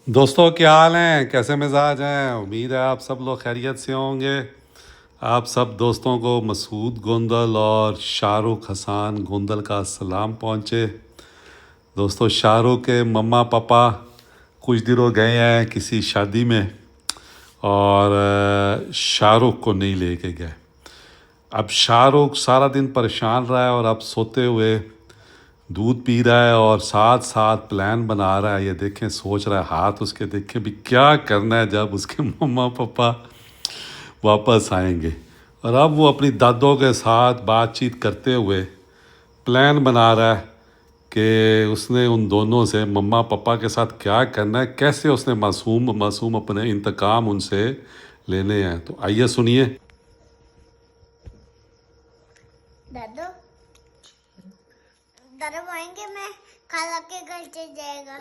दोस्तों क्या हाल हैं, कैसे मिजाज हैं। उम्मीद है आप सब लोग खैरियत से होंगे। आप सब दोस्तों को मसूद गोंदल और शाहरुख हसन गोंदल का सलाम पहुँचे। दोस्तों शाहरुख के मम्मा पापा कुछ दिनों गए हैं किसी शादी में और शाहरुख को नहीं लेके गए। अब शाहरुख सारा दिन परेशान रहा है और अब सोते हुए दूध पी रहा है और साथ साथ प्लान बना रहा है। ये देखें, सोच रहा है, हाथ उसके देखें भी क्या करना है जब उसके मम्मा पापा वापस आएंगे। और अब वो अपनी दादों के साथ बातचीत करते हुए प्लान बना रहा है कि उसने उन दोनों से, मम्मा पापा के साथ क्या करना है, कैसे उसने मासूम मासूम अपने इंतकाम उनसे लेने हैं। तो आइए सुनिए। दादू दादू बोलेंगे मैं खाला के घर चल जाएगा।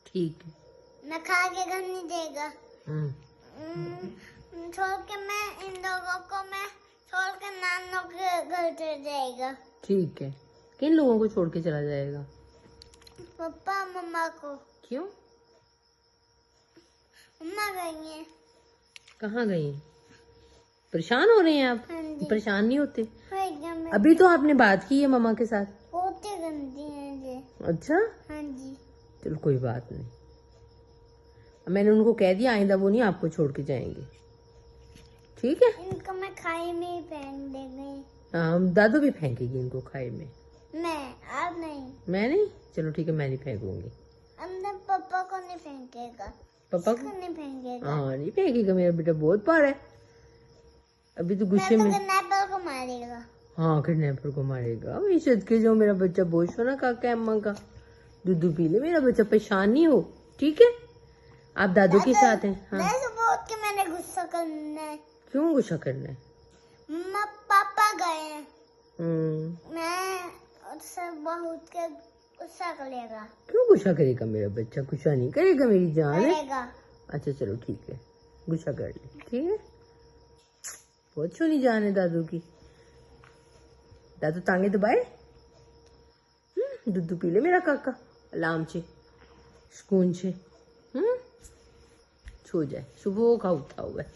ठीक है। मैं खाला के घर नहीं जाएगा। छोड़ के मैं इन लोगों को मैं छोड़ के नानों के घर चल जाएगा। ठीक है। किन लोगों को छोड़ के चला जाएगा? पापा मम्मा को। क्यों? मम्मा गई है। कहाँ गई? परेशान हो रहे हैं आप? हाँ जी। परेशान नहीं होते? में अभी तो आपने बात की है मम्मा के साथ। होते गंदी हैं जी। अच्छा, हाँ जी। चलो कोई बात नहीं। मैंने उनको कह दिया आइंदा वो नहीं आपको छोड़ के जाएंगे। ठीक है। इनको मैं खाई में ही फेंक देंगे। हाँ, दादू भी फेंकेगी इनको खाई में। मैं आप नहीं। मैं नहीं? चलो ठीक है, मैं नहीं फेंकूंगी। अंदर पापा को नहीं फेंकेगा। पापा इसको नहीं फेंकेगा। हाँ नहीं फेंकेगा, मेरा बेटा बहुत पार है। अभी तो गुस्से में। किडनैपर को मारेगा। हाँ, किडनैपर को मारेगा। वही सदके जो मेरा बच्चा बोझ हो ना काका अम्मा का, दूध पी ले, मेरा बच्चा परेशान नहीं हो। ठीक है, आप दादू के साथ हैं। हाँ। बहुत के मैंने गुस्सा करना है। क्यों गुस्सा करना है? मम्मा पापा गए हैं। मैं उससे बहुत के गुस्सा करेगा। क्यों गुस्सा करेगा मेरा बच्चा? गुस्सा नहीं करेगा मेरी जान है। करेगा। अच्छा चलो ठीक है, गुस्सा कर ले। ठीक है, बहुत सोनी जान है दादू की। दादू टांगे दबाए, दूध पी ले मेरा काका आराम से, सुकून से। सो जाए, सुबह का उठा हुआ है।